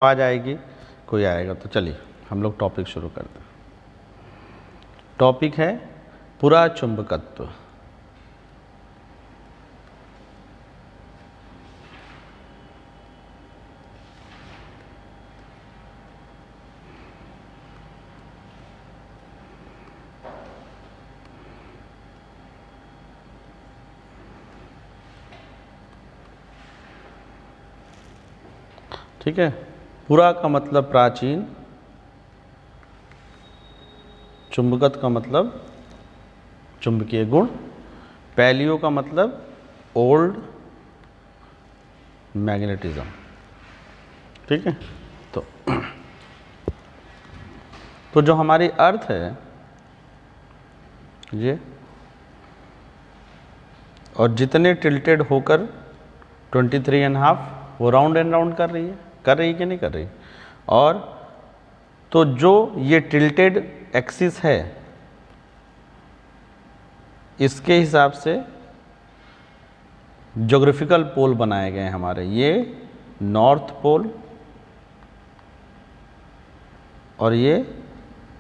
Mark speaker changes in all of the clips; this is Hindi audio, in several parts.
Speaker 1: आवाज आएगी, कोई आएगा तो चलिए हम लोग टॉपिक शुरू करते हैं। टॉपिक है पुरा चुंबकत्व। ठीक है, पुरा का मतलब प्राचीन, चुंबकत्व का मतलब चुंबकीय गुण, पैलियो का मतलब ओल्ड मैग्नेटिज्म। ठीक है, तो जो हमारी अर्थ है ये, और जितने टिल्टेड होकर 23.5 वो राउंड एंड राउंड कर रही है कि नहीं कर रही। और तो जो ये टिल्टेड एक्सिस है इसके हिसाब से ज्योग्राफिकल पोल बनाए गए हैं हमारे। ये नॉर्थ पोल और ये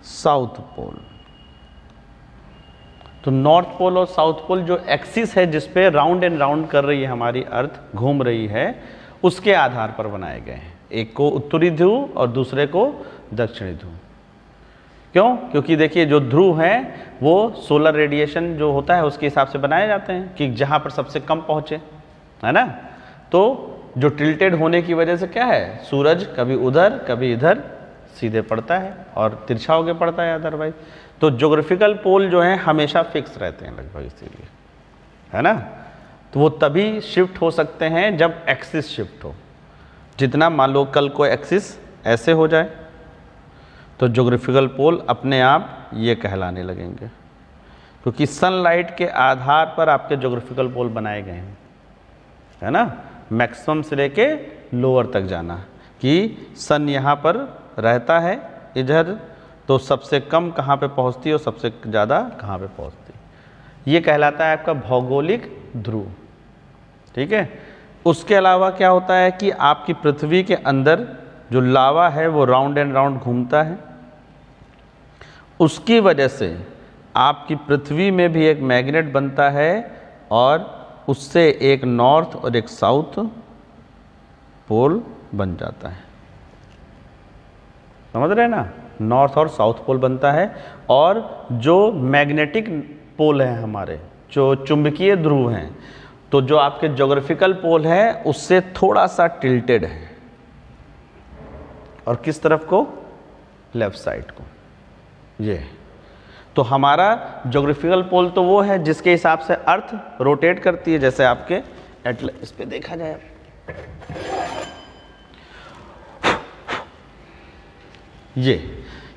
Speaker 1: साउथ पोल। तो नॉर्थ पोल और साउथ पोल जो एक्सिस है जिस पे राउंड एंड राउंड कर रही है हमारी अर्थ, घूम रही है, उसके आधार पर बनाए गए हैं। एक को उत्तरी ध्रुव और दूसरे को दक्षिणी ध्रुव। क्यों? क्योंकि देखिए जो ध्रुव हैं वो सोलर रेडिएशन जो होता है उसके हिसाब से बनाए जाते हैं कि जहाँ पर सबसे कम पहुँचे, है ना। तो जो टिल्टेड होने की वजह से क्या है, सूरज कभी उधर कभी इधर सीधे पड़ता है और तिरछा होके पड़ता है अदरवाइज। तो ज्योग्राफिकल पोल जो है हमेशा फिक्स रहते हैं लगभग, इसीलिए, है ना। तो वो तभी शिफ्ट हो सकते हैं जब एक्सिस शिफ्ट हो। जितना मान लो कल को एक्सिस ऐसे हो जाए तो ज्योग्राफिकल पोल अपने आप ये कहलाने लगेंगे, क्योंकि सनलाइट के आधार पर आपके ज्योग्राफिकल पोल बनाए गए हैं, है ना। मैक्सिमम से लेके लोअर तक जाना कि सन यहाँ पर रहता है इधर, तो सबसे कम कहाँ पे पहुँचती है और सबसे ज़्यादा कहाँ पे पहुँचती है, ये कहलाता है आपका भौगोलिक ध्रुव। ठीक है, उसके अलावा क्या होता है कि आपकी पृथ्वी के अंदर जो लावा है वो राउंड एंड राउंड घूमता है, उसकी वजह से आपकी पृथ्वी में भी एक मैग्नेट बनता है और उससे एक नॉर्थ और एक साउथ पोल बन जाता है। समझ रहे हैं ना, नॉर्थ और साउथ पोल बनता है। और जो मैग्नेटिक पोल है हमारे, जो चुंबकीय ध्रुव हैं, तो जो आपके ज्योग्राफिकल पोल है उससे थोड़ा सा टिल्टेड है, और किस तरफ को, लेफ्ट साइड को, ये। तो हमारा ज्योग्राफिकल पोल तो वो है जिसके हिसाब से अर्थ रोटेट करती है, जैसे आपके इस पे देखा जाए,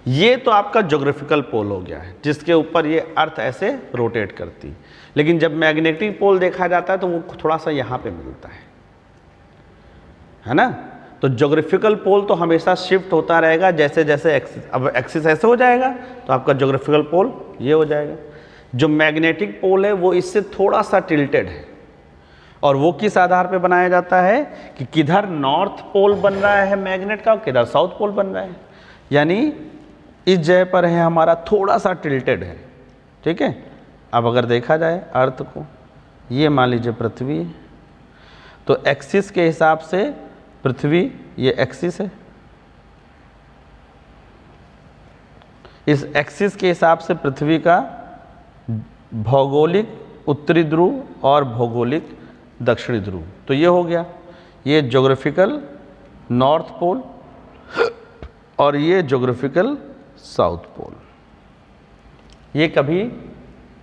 Speaker 1: ये तो आपका ज्योग्राफिकल पोल हो गया है जिसके ऊपर ये अर्थ ऐसे रोटेट करती है। लेकिन जब मैग्नेटिक पोल देखा जाता है तो वो थोड़ा सा यहाँ पे मिलता है ना। तो ज्योग्राफिकल पोल तो हमेशा शिफ्ट होता रहेगा जैसे जैसे एक्सिस, अब एक्सिस ऐसे हो जाएगा तो आपका ज्योग्राफिकल पोल ये हो जाएगा। जो मैग्नेटिक पोल है वो इससे थोड़ा सा टिल्टेड है, और वो किस आधार पे बनाया जाता है कि किधर नॉर्थ पोल बन रहा है मैग्नेट का, किधर साउथ पोल बन रहा है। यानी इस जगह पर है हमारा थोड़ा सा टिल्टेड है। ठीक है, अब अगर देखा जाए अर्थ को, ये मान लीजिए पृथ्वी है, तो एक्सिस के हिसाब से पृथ्वी ये एक्सिस है, इस एक्सिस के हिसाब से पृथ्वी का भौगोलिक उत्तरी ध्रुव और भौगोलिक दक्षिणी ध्रुव। तो ये हो गया, ये ज्योग्राफिकल नॉर्थ पोल और ये ज्योग्राफिकल साउथ पोल। ये कभी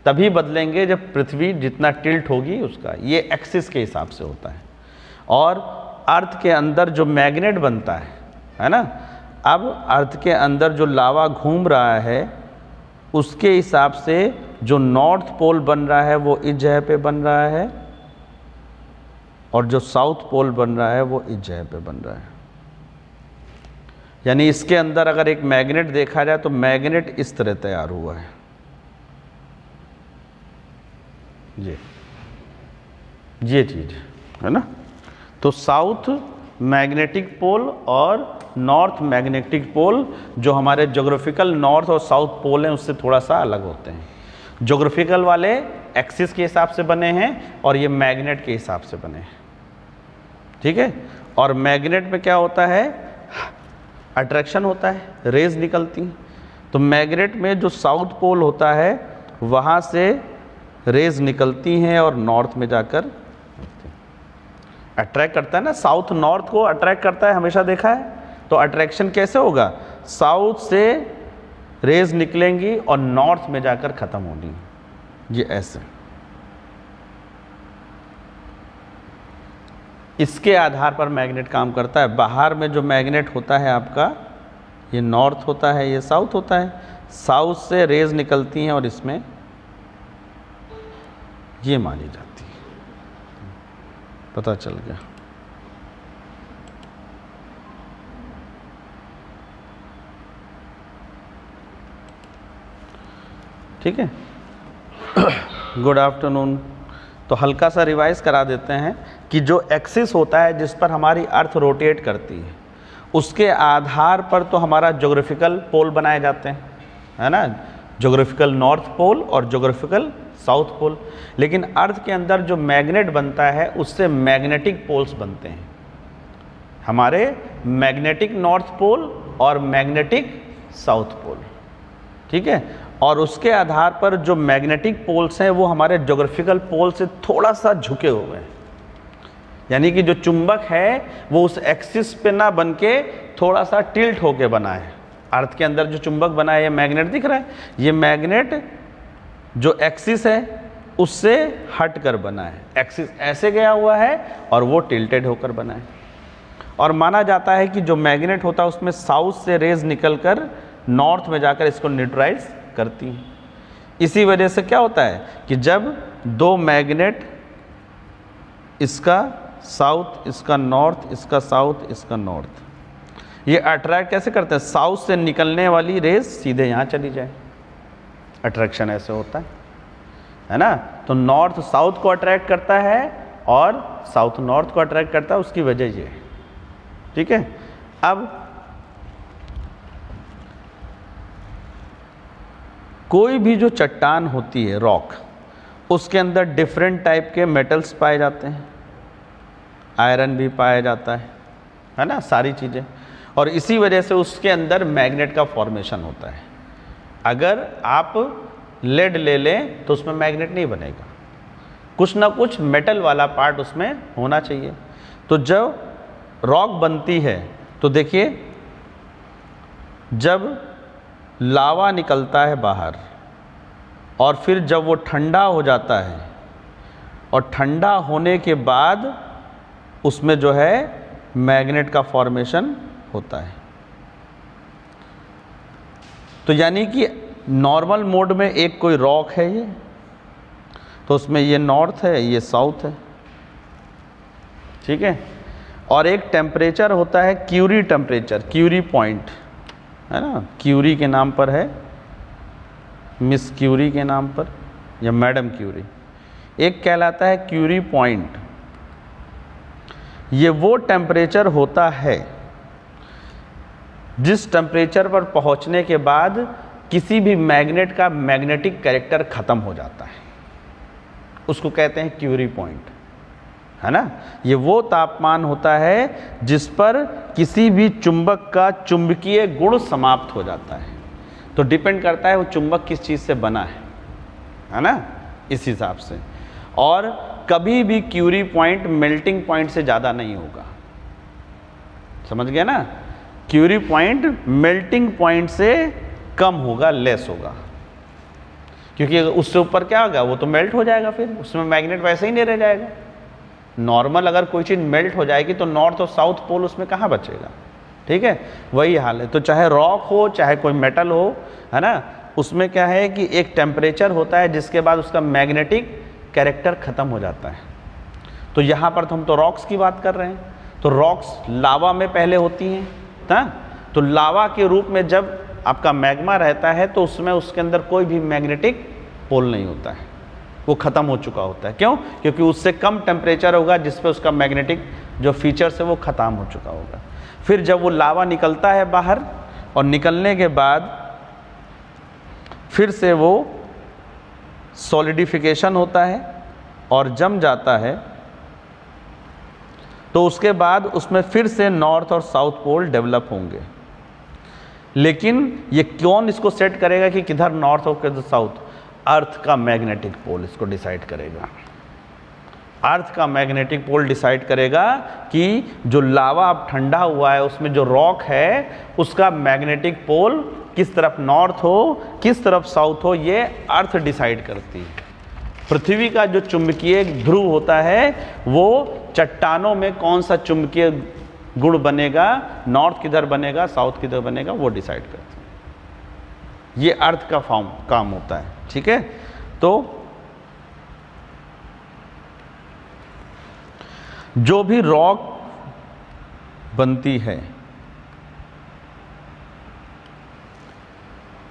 Speaker 1: तभी बदलेंगे जब पृथ्वी जितना टिल्ट होगी उसका, ये एक्सिस के हिसाब से होता है। और अर्थ के अंदर जो मैग्नेट बनता है ना, अब अर्थ के अंदर जो लावा घूम रहा है उसके हिसाब से जो नॉर्थ पोल बन रहा है वो इस जगह पे बन रहा है, और जो साउथ पोल बन रहा है वो इस जगह पे बन रहा है। यानी इसके अंदर अगर एक मैग्नेट देखा जाए तो मैग्नेट इस तरह तैयार हुआ है, ये चीज है ना। तो साउथ मैग्नेटिक पोल और नॉर्थ मैग्नेटिक पोल जो हमारे ज्योग्राफिकल नॉर्थ और साउथ पोल हैं उससे थोड़ा सा अलग होते हैं। ज्योग्राफिकल वाले एक्सिस के हिसाब से बने हैं और ये मैग्नेट के हिसाब से बने हैं, ठीक है। और मैग्नेट में क्या होता है, अट्रैक्शन होता है, रेज निकलती हैं। तो मैग्नेट में जो साउथ पोल होता है वहाँ से रेज निकलती हैं और नॉर्थ में जाकर अट्रैक्ट करता है ना, साउथ नॉर्थ को अट्रैक्ट करता है, हमेशा देखा है। तो अट्रैक्शन कैसे होगा, साउथ से रेज निकलेंगी और नॉर्थ में जाकर खत्म होगी, ये ऐसे। इसके आधार पर मैग्नेट काम करता है। बाहर में जो मैग्नेट होता है आपका, ये नॉर्थ होता है, ये साउथ होता है। साउथ से रेज निकलती हैं और इसमें ये मानी जाती है। पता चल गया, ठीक है। Good afternoon. तो हल्का सा रिवाइज करा देते हैं कि जो एक्सिस होता है जिस पर हमारी अर्थ रोटेट करती है, उसके आधार पर तो हमारा ज्योग्राफिकल पोल बनाए जाते हैं, है ना, ज्योग्राफिकल नॉर्थ पोल और ज्योग्राफिकल साउथ पोल। लेकिन अर्थ के अंदर जो मैग्नेट बनता है उससे मैग्नेटिक पोल्स बनते हैं, हमारे मैग्नेटिक नॉर्थ पोल और मैग्नेटिक साउथ पोल, ठीक है। और उसके आधार पर जो मैग्नेटिक पोल्स हैं वो हमारे ज्योग्राफिकल पोल से थोड़ा सा झुके हुए हैं, यानी कि जो चुंबक है वो उस एक्सिस पे ना बन के थोड़ा सा टिल्ट होके बना है। अर्थ के अंदर जो चुंबक बना है, ये मैग्नेट दिख रहा है, ये मैग्नेट जो एक्सिस है उससे हट कर बना है। एक्सिस ऐसे गया हुआ है और वो टिल्टेड होकर बना है। और माना जाता है कि जो मैग्नेट होता है उसमें साउथ से रेज निकलकर नॉर्थ में जाकर इसको न्यूट्रलाइज करती हैं। इसी वजह से क्या होता है कि जब दो मैग्नेट, इसका साउथ, इसका नॉर्थ, इसका साउथ, इसका नॉर्थ, ये अट्रैक्ट कैसे करते हैं, साउथ से निकलने वाली रेज सीधे यहाँ चली जाए, अट्रैक्शन ऐसे होता है ना। तो नॉर्थ साउथ को अट्रैक्ट करता है और साउथ नॉर्थ को अट्रैक्ट करता है, उसकी वजह ये है, ठीक है। अब कोई भी जो चट्टान होती है, रॉक, उसके अंदर डिफरेंट टाइप के मेटल्स पाए जाते हैं, आयरन भी पाया जाता है ना, सारी चीज़ें। और इसी वजह से उसके अंदर मैग्नेट का फॉर्मेशन होता है। अगर आप लेड ले लें तो उसमें मैग्नेट नहीं बनेगा, कुछ ना कुछ मेटल वाला पार्ट उसमें होना चाहिए। तो जब रॉक बनती है तो देखिए, जब लावा निकलता है बाहर और फिर जब वो ठंडा हो जाता है और ठंडा होने के बाद उसमें जो है मैग्नेट का फॉर्मेशन होता है। तो यानी कि नॉर्मल मोड में एक कोई रॉक है ये, तो उसमें ये नॉर्थ है, ये साउथ है, ठीक है। और एक टेम्परेचर होता है क्यूरी टेम्परेचर, क्यूरी पॉइंट, है ना, क्यूरी के नाम पर है, मिस क्यूरी के नाम पर या मैडम क्यूरी। एक कहलाता है क्यूरी पॉइंट। ये वो टेम्परेचर होता है जिस टेम्परेचर पर पहुंचने के बाद किसी भी मैग्नेट का मैग्नेटिक कैरेक्टर खत्म हो जाता है, उसको कहते हैं क्यूरी पॉइंट, है ना। ये वो तापमान होता है जिस पर किसी भी चुंबक का चुंबकीय गुण समाप्त हो जाता है। तो डिपेंड करता है वो चुंबक किस चीज़ से बना है ना, इस हिसाब से। और कभी भी क्यूरी पॉइंट मेल्टिंग पॉइंट से ज़्यादा नहीं होगा, समझ गया ना। क्यूरी पॉइंट मेल्टिंग पॉइंट से कम होगा, लेस होगा, क्योंकि उससे ऊपर क्या होगा, वो तो मेल्ट हो जाएगा, फिर उसमें मैग्नेट वैसे ही नहीं रह जाएगा। नॉर्मल अगर कोई चीज़ मेल्ट हो जाएगी तो नॉर्थ और साउथ पोल उसमें कहाँ बचेगा, ठीक है। वही हाल है। तो चाहे रॉक हो चाहे कोई मेटल हो, है ना, उसमें क्या है कि एक टेम्परेचर होता है जिसके बाद उसका मैग्नेटिक कैरेक्टर ख़त्म हो जाता है। तो यहाँ पर तो हम तो रॉक्स की बात कर रहे हैं, तो रॉक्स लावा में पहले होती हैं ना। तो लावा के रूप में जब आपका मैग्मा रहता है तो उसमें उसके अंदर कोई भी मैग्नेटिक पोल नहीं होता है, वो ख़त्म हो चुका होता है। क्यों? क्योंकि उससे कम टेम्परेचर होगा जिस पे उसका मैग्नेटिक जो फीचर्स है वो ख़त्म हो चुका होगा। फिर जब वो लावा निकलता है बाहर और निकलने के बाद फिर से वो सॉलिडिफिकेशन होता है और जम जाता है, तो उसके बाद उसमें फिर से नॉर्थ और साउथ पोल डेवलप होंगे। लेकिन ये कौन इसको सेट करेगा कि किधर नॉर्थ और किधर साउथ? अर्थ का मैग्नेटिक पोल इसको डिसाइड करेगा। अर्थ का मैग्नेटिक पोल डिसाइड करेगा कि जो लावा अब ठंडा हुआ है उसमें जो रॉक है उसका मैग्नेटिक पोल किस तरफ नॉर्थ हो किस तरफ साउथ हो, ये अर्थ डिसाइड करती है। पृथ्वी का जो चुंबकीय ध्रुव होता है वो चट्टानों में कौन सा चुंबकीय गुण बनेगा, नॉर्थ किधर बनेगा साउथ किधर बनेगा, वो डिसाइड करती है। ये अर्थ का काम होता है। ठीक है, तो जो भी रॉक बनती है,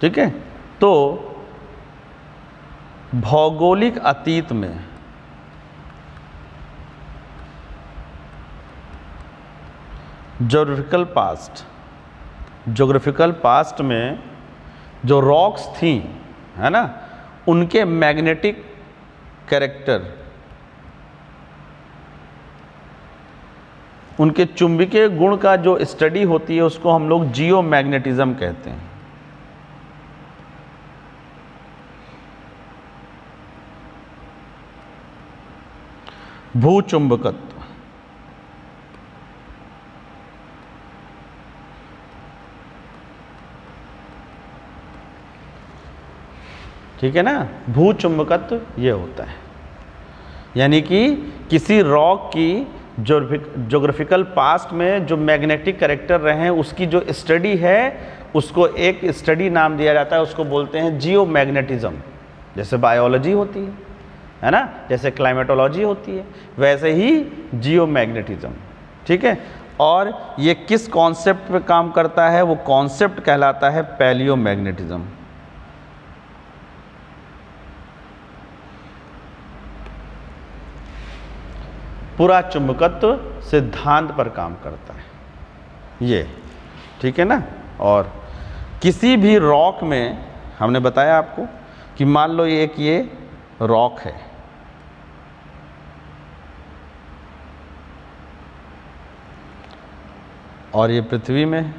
Speaker 1: ठीक है, तो भौगोलिक अतीत में ज्योग्राफिकल पास्ट में जो रॉक्स थी, है ना, उनके मैग्नेटिक कैरेक्टर, उनके चुंबकीय गुण का जो स्टडी होती है उसको हम लोग जियोमैग्नेटिज्म कहते हैं। भूचुंबकत्व, ठीक है ना, भूचुंबकत्व ये होता है। यानी कि किसी रॉक की ज्योग्राफिकल पास्ट में जो मैग्नेटिक कैरेक्टर रहे हैं उसकी जो स्टडी है उसको एक स्टडी नाम दिया जाता है, उसको बोलते हैं जियोमैग्नेटिज्म। जैसे बायोलॉजी होती है ना, जैसे क्लाइमेटोलॉजी होती है, वैसे ही जियोमैग्नेटिज्म। ठीक है, और ये किस कॉन्सेप्ट पे काम करता है? वो कॉन्सेप्ट कहलाता है पैलियोमैग्नेटिज्म। पूरा चुंबकत्व सिद्धांत पर काम करता है ये, ठीक है ना। और किसी भी रॉक में हमने बताया आपको कि मान लो ये रॉक है, और ये पृथ्वी में है,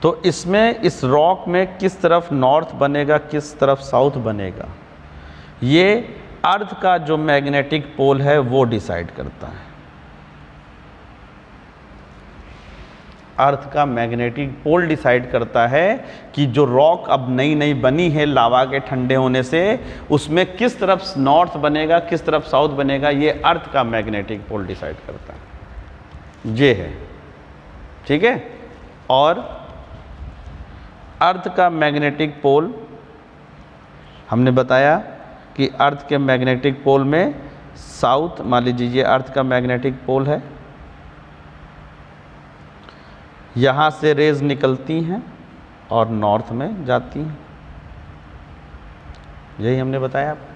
Speaker 1: तो इसमें इस रॉक में किस तरफ नॉर्थ बनेगा किस तरफ साउथ बनेगा, ये अर्थ का जो मैग्नेटिक पोल है वो डिसाइड करता है। अर्थ का मैग्नेटिक पोल डिसाइड करता है कि जो रॉक अब नई नई बनी है लावा के ठंडे होने से, उसमें किस तरफ नॉर्थ बनेगा किस तरफ साउथ बनेगा, ये अर्थ का मैग्नेटिक पोल डिसाइड करता है। ये है, ठीक है। और अर्थ का मैग्नेटिक पोल हमने बताया कि अर्थ के मैग्नेटिक पोल में साउथ, मान लीजिए ये अर्थ का मैग्नेटिक पोल है, यहाँ से रेज निकलती हैं और नॉर्थ में जाती हैं, यही हमने बताया आपको।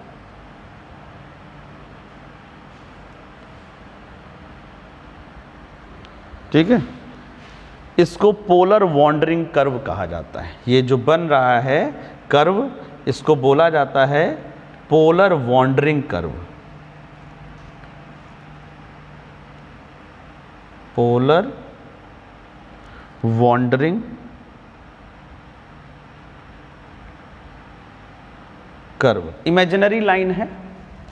Speaker 1: ठीक है, इसको पोलर वॉन्डरिंग कर्व कहा जाता है। ये जो बन रहा है कर्व, इसको बोला जाता है polar wandering curve. Polar wandering curve imaginary line है,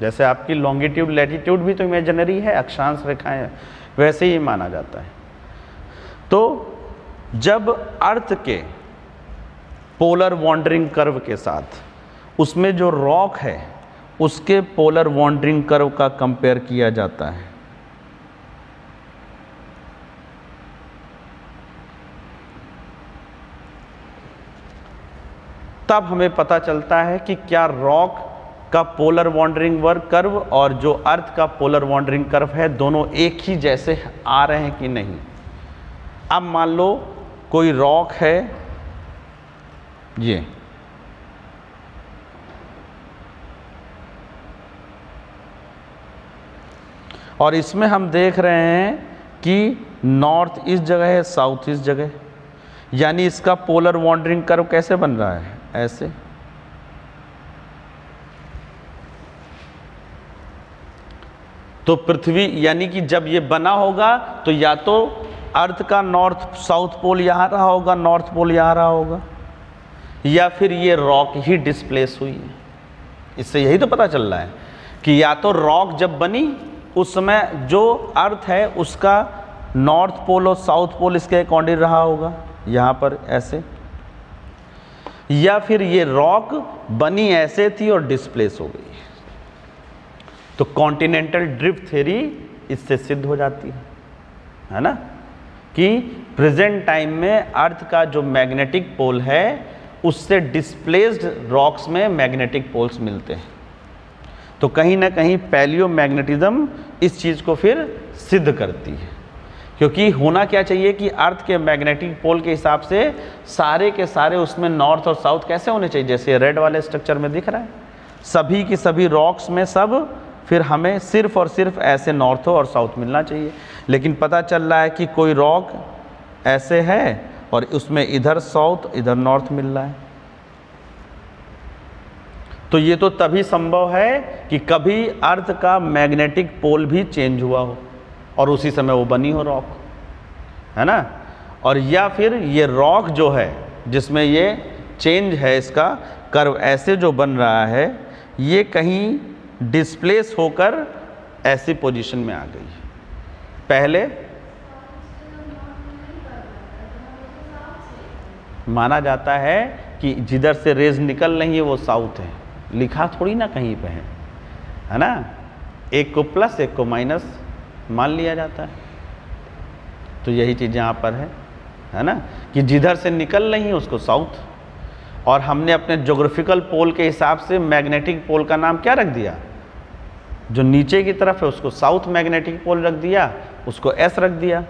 Speaker 1: जैसे आपकी लॉन्गिट्यूड लैटिट्यूड भी तो इमेजिनरी है, अक्षांश रेखाएं, वैसे ही माना जाता है। तो जब अर्थ के पोलर वॉन्डरिंग कर्व के साथ उसमें जो रॉक है उसके पोलर वॉन्डरिंग कर्व का कंपेयर किया जाता है, तब हमें पता चलता है कि क्या रॉक का पोलर वॉन्डरिंग कर्व और जो अर्थ का पोलर वॉन्डरिंग कर्व है दोनों एक ही जैसे आ रहे हैं कि नहीं। अब मान लो कोई रॉक है ये, और इसमें हम देख रहे हैं कि नॉर्थ इस जगह है, साउथ इस जगह, यानी इसका पोलर वॉन्डरिंग कर्व कैसे बन रहा है, ऐसे। तो पृथ्वी यानी कि जब ये बना होगा तो या तो अर्थ का नॉर्थ साउथ पोल यहाँ रहा होगा, नॉर्थ पोल यहाँ रहा होगा, या फिर ये रॉक ही डिस्प्लेस हुई है। इससे यही तो पता चल रहा है कि या तो रॉक जब बनी उस समय जो अर्थ है उसका नॉर्थ पोल और साउथ पोल इसके अकॉर्डिंग रहा होगा यहाँ पर ऐसे, या फिर ये रॉक बनी ऐसे थी और डिस्प्लेस हो गई। तो कॉन्टिनेंटल ड्रिफ्ट थ्योरी इससे सिद्ध हो जाती है ना, कि प्रेजेंट टाइम में अर्थ का जो मैग्नेटिक पोल है उससे डिस्प्लेस्ड रॉक्स में मैग्नेटिक पोल्स मिलते हैं। तो कहीं ना कहीं पैलियो मैग्नेटिज्म इस चीज़ को फिर सिद्ध करती है, क्योंकि होना क्या चाहिए कि अर्थ के मैग्नेटिक पोल के हिसाब से सारे के सारे उसमें नॉर्थ और साउथ कैसे होने चाहिए, जैसे रेड वाले स्ट्रक्चर में दिख रहा है, सभी की सभी रॉक्स में सब फिर हमें सिर्फ और सिर्फ ऐसे नॉर्थ और साउथ मिलना चाहिए। लेकिन पता चल रहा है कि कोई रॉक ऐसे है और उसमें इधर साउथ इधर नॉर्थ मिल रहा है। तो ये तो तभी संभव है कि कभी अर्थ का मैग्नेटिक पोल भी चेंज हुआ हो और उसी समय वो बनी हो रॉक, है ना। और या फिर ये रॉक जो है जिसमें ये चेंज है, इसका कर्व ऐसे जो बन रहा है, ये कहीं डिस्प्लेस होकर ऐसी पोजीशन में आ गई है। पहले माना जाता है कि जिधर से रेज निकल रही है वो साउथ है, लिखा थोड़ी ना कहीं पे है ना, एक को प्लस एक को माइनस मान लिया जाता है। तो यही चीज़ यहाँ पर है ना, कि जिधर से निकल रही है उसको साउथ, और हमने अपने ज्योग्राफिकल पोल के हिसाब से मैग्नेटिक पोल का नाम क्या रख दिया, जो नीचे की तरफ है उसको साउथ मैग्नेटिक पोल रख दिया, उसको एस रख दिया,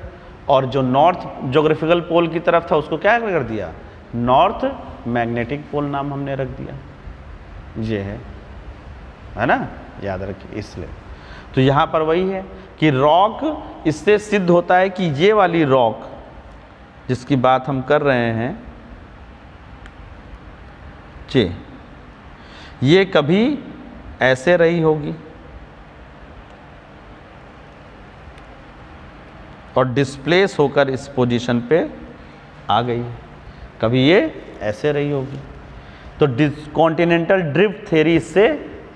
Speaker 1: और जो नॉर्थ ज्योग्राफिकल पोल की तरफ था उसको क्या कर दिया, नॉर्थ मैग्नेटिक पोल नाम हमने रख दिया। ये है ना, याद रखिए। इसलिए तो यहाँ पर वही है कि रॉक, इससे सिद्ध होता है कि ये वाली रॉक जिसकी बात हम कर रहे हैं, ये कभी ऐसे रही होगी और डिस्प्लेस होकर इस पोजीशन पे आ गई, कभी ये ऐसे रही होगी। तो कॉन्टिनेंटल ड्रिफ्ट थ्योरी इससे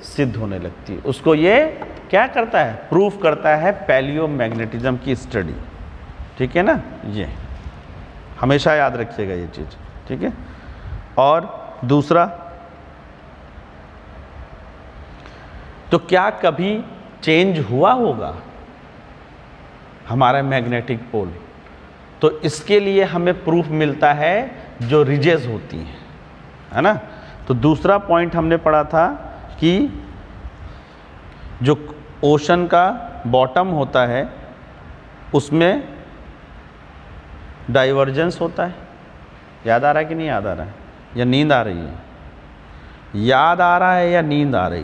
Speaker 1: सिद्ध होने लगती है। उसको ये क्या करता है, प्रूफ करता है पैलियो मैग्नेटिज्म की स्टडी। ठीक है ना, ये हमेशा याद रखिएगा ये चीज़, ठीक है। और दूसरा, तो क्या कभी चेंज हुआ होगा हमारा मैग्नेटिक पोल, तो इसके लिए हमें प्रूफ मिलता है जो रिजेस होती हैं, है ना। तो दूसरा पॉइंट हमने पढ़ा था कि जो ओशन का बॉटम होता है उसमें डाइवर्जेंस होता है। याद आ रहा है कि नहीं याद आ रहा है, या नींद आ रही है, याद आ रहा है या नींद आ रही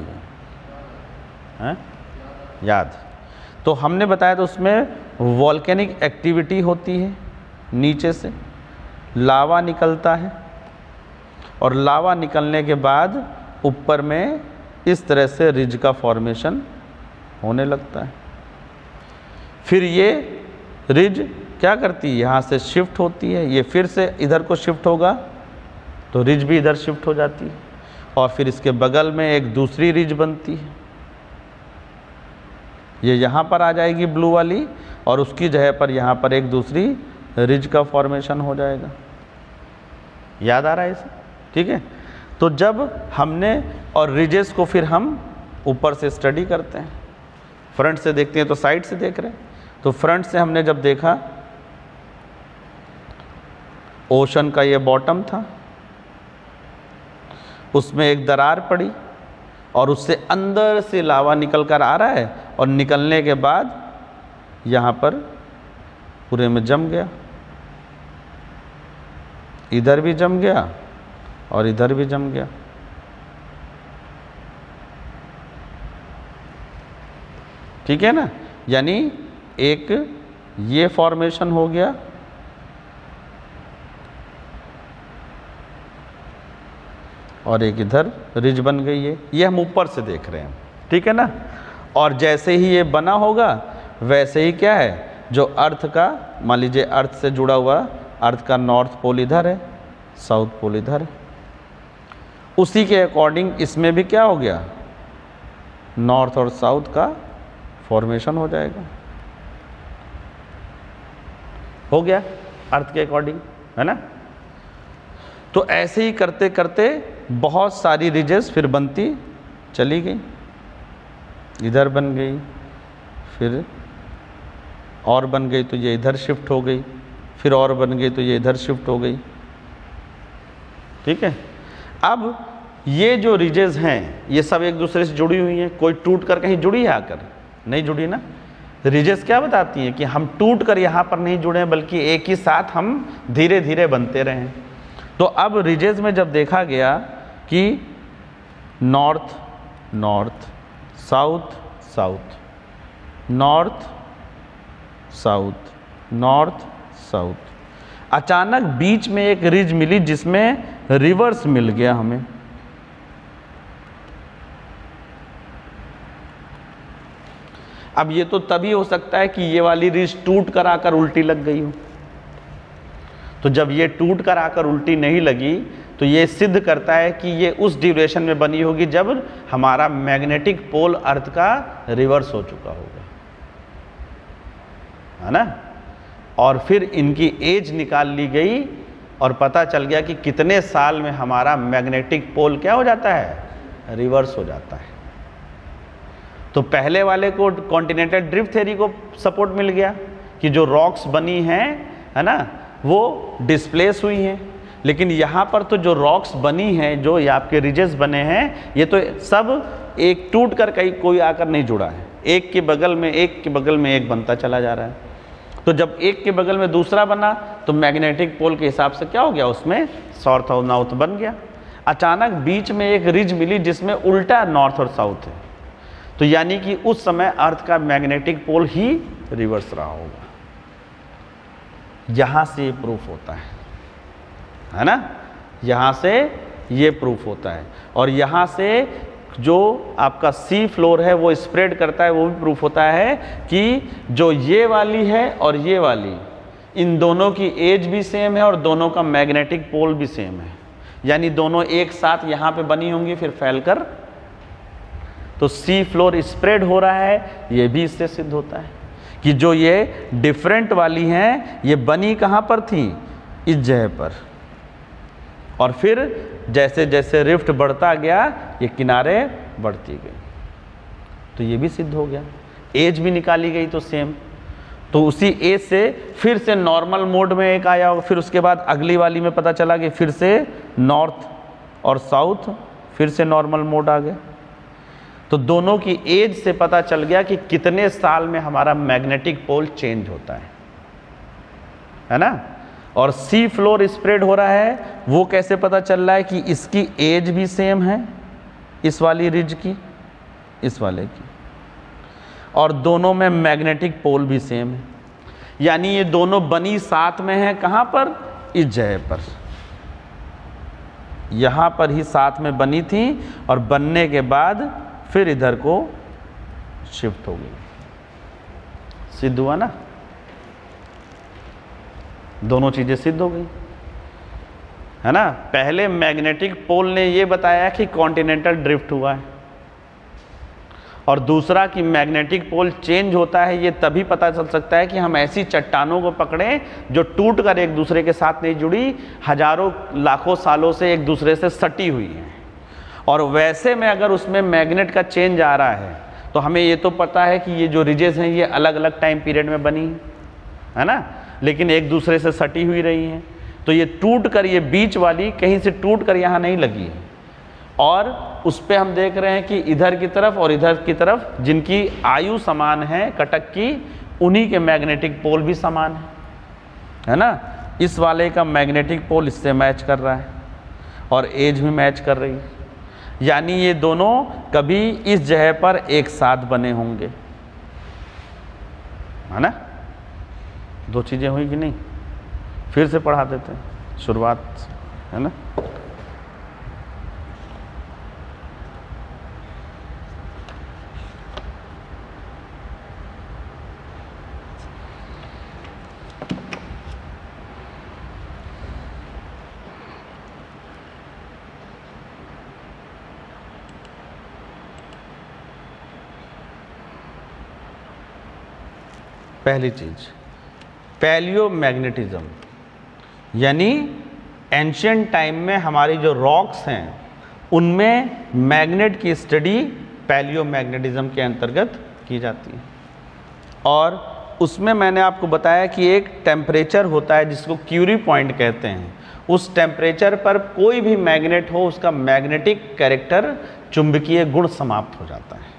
Speaker 1: है? याद। तो हमने बताया तो उसमें वॉल्केनिक एक्टिविटी होती है, नीचे से लावा निकलता है, और लावा निकलने के बाद ऊपर में इस तरह से रिज का फॉर्मेशन होने लगता है। फिर ये रिज क्या करती है, यहाँ से शिफ्ट होती है, ये फिर से इधर को शिफ्ट होगा तो रिज भी इधर शिफ्ट हो जाती है, और फिर इसके बगल में एक दूसरी रिज बनती है, ये यहाँ पर आ जाएगी ब्लू वाली, और उसकी जगह पर यहाँ पर एक दूसरी रिज का फॉर्मेशन हो जाएगा। याद आ रहा है इसे? ठीक है। तो जब हमने, और रिजेस को फिर हम ऊपर से स्टडी करते हैं, फ्रंट से देखते हैं तो साइड से देख रहे हैं। तो फ्रंट से हमने जब देखा, ओशन का ये बॉटम था, उसमें एक दरार पड़ी और उससे अंदर से लावा निकल कर आ रहा है, और निकलने के बाद यहाँ पर पूरे में जम गया, इधर भी जम गया और इधर भी जम गया। ठीक है ना, यानी एक ये फॉर्मेशन हो गया, और एक इधर रिज बन गई है। ये हम ऊपर से देख रहे हैं, ठीक है ना। और जैसे ही ये बना होगा वैसे ही क्या है, जो अर्थ का, मान लीजिए अर्थ से जुड़ा हुआ, अर्थ का नॉर्थ पोल इधर है, साउथ पोल इधर है, उसी के अकॉर्डिंग इसमें भी क्या हो गया, नॉर्थ और साउथ का फॉर्मेशन हो जाएगा, हो गया अर्थ के अकॉर्डिंग, है ना। तो ऐसे ही करते करते बहुत सारी रिजेस फिर बनती चली गई, इधर बन गई, फिर और बन गई तो ये इधर शिफ्ट हो गई, फिर और बन गई तो ये इधर शिफ्ट हो गई, ठीक है। अब ये जो रिजेस हैं ये सब एक दूसरे से जुड़ी हुई हैं, कोई टूट कर कहीं जुड़ी है आकर, नहीं जुड़ी ना। रिजेस क्या बताती हैं कि हम टूट कर यहाँ पर नहीं जुड़े हैं, बल्कि एक ही साथ हम धीरे धीरे बनते रहे हैं। तो अब रिजेस में जब देखा गया कि north north, south south, north south, north south, अचानक बीच में एक रिज मिली जिसमें रिवर्स मिल गया हमें। अब ये तो तभी हो सकता है कि ये वाली रिज टूट कर आकर उल्टी लग गई हो। तो जब ये टूट कर आकर उल्टी नहीं लगी तो ये सिद्ध करता है कि ये उस ड्यूरेशन में बनी होगी जब हमारा मैग्नेटिक पोल अर्थ का रिवर्स हो चुका होगा, है ना। और फिर इनकी एज निकाल ली गई और पता चल गया कि कितने साल में हमारा मैग्नेटिक पोल क्या हो जाता है, रिवर्स हो जाता है। तो पहले वाले को कॉन्टिनेंटल ड्रिफ्ट थ्योरी को सपोर्ट मिल गया कि जो रॉक्स बनी हैं, है ना, वो डिस्प्लेस हुई हैं। लेकिन यहाँ पर तो जो रॉक्स बनी हैं, जो ये आपके रिजेस बने हैं, ये तो सब एक टूट कर कहीं कोई आकर नहीं जुड़ा है, एक के बगल में एक के बगल में एक बनता चला जा रहा है। तो जब एक के बगल में दूसरा बना तो मैग्नेटिक पोल के हिसाब से क्या हो गया, उसमें साउथ और नॉर्थ बन गया। अचानक बीच में एक रिज मिली जिसमें उल्टा नॉर्थ और साउथ है, तो यानी कि उस समय अर्थ का मैग्नेटिक पोल ही रिवर्स रहा होगा। यहां से ये प्रूफ होता है ना, यहां से ये प्रूफ होता है। और यहां से जो आपका सी फ्लोर है वो स्प्रेड करता है, वो भी प्रूफ होता है कि जो ये वाली है और ये वाली, इन दोनों की एज भी सेम है और दोनों का मैग्नेटिक पोल भी सेम है, यानी दोनों एक साथ यहाँ पे बनी होंगी फिर फैलकर, तो सी फ्लोर स्प्रेड हो रहा है। ये भी इससे सिद्ध होता है कि जो ये डिफरेंट वाली हैं ये बनी कहाँ पर थी, इस जगह पर, और फिर जैसे जैसे रिफ्ट बढ़ता गया ये किनारे बढ़ती गई, तो ये भी सिद्ध हो गया। एज भी निकाली गई तो सेम, तो उसी एज से फिर से नॉर्मल मोड में एक आया, फिर उसके बाद अगली वाली में पता चला कि फिर से नॉर्थ और साउथ फिर से नॉर्मल मोड आ गया। तो दोनों की एज से पता चल गया कि कितने साल में हमारा मैग्नेटिक पोल चेंज होता है ना। और सी फ्लोर स्प्रेड हो रहा है, वो कैसे पता चल रहा है कि इसकी एज भी सेम है, इस वाली रिज की, इस वाले की, और दोनों में मैग्नेटिक पोल भी सेम है, यानी ये दोनों बनी साथ में है। कहाँ पर, इस जगह पर, यहाँ पर ही साथ में बनी थी और बनने के बाद फिर इधर को शिफ्ट हो गई। सिद्ध हुआ ना, दोनों चीजें सिद्ध हो गई, है ना। पहले मैग्नेटिक पोल ने ये बताया कि कॉन्टिनेंटल ड्रिफ्ट हुआ है, और दूसरा कि मैग्नेटिक पोल चेंज होता है ये तभी पता चल सकता है कि हम ऐसी चट्टानों को पकड़ें जो टूट कर एक दूसरे के साथ नहीं जुड़ी, हजारों लाखों सालों से एक दूसरे से सटी हुई है, और वैसे में अगर उसमें मैग्नेट का चेंज आ रहा है तो हमें ये तो पता है कि ये जो रिजेस हैं ये अलग अलग टाइम पीरियड में बनी है ना, लेकिन एक दूसरे से सटी हुई रही हैं। तो ये टूट कर, ये बीच वाली कहीं से टूट कर यहाँ नहीं लगी है, और उस पर हम देख रहे हैं कि इधर की तरफ और इधर की तरफ जिनकी आयु समान है कटक की, उन्हीं के मैग्नेटिक पोल भी समान है ना। इस वाले का मैग्नेटिक पोल इससे मैच कर रहा है और एज भी मैच कर रही है, यानी ये दोनों कभी इस जगह पर एक साथ बने होंगे, है ना। दो चीज़ें हुई कि नहीं? फिर से पढ़ा देते हैं शुरुआत, है ना। पहली चीज पैलियोमैग्नेटिज्म, यानी एंशियंट टाइम में हमारी जो रॉक्स हैं उनमें मैग्नेट की स्टडी पैलियोमैग्नेटिज्म के अंतर्गत की जाती है। और उसमें मैंने आपको बताया कि एक टेम्परेचर होता है जिसको क्यूरी पॉइंट कहते हैं। उस टेम्परेचर पर कोई भी मैग्नेट हो उसका मैग्नेटिक कैरेक्टर, चुंबकीय गुण समाप्त हो जाता है।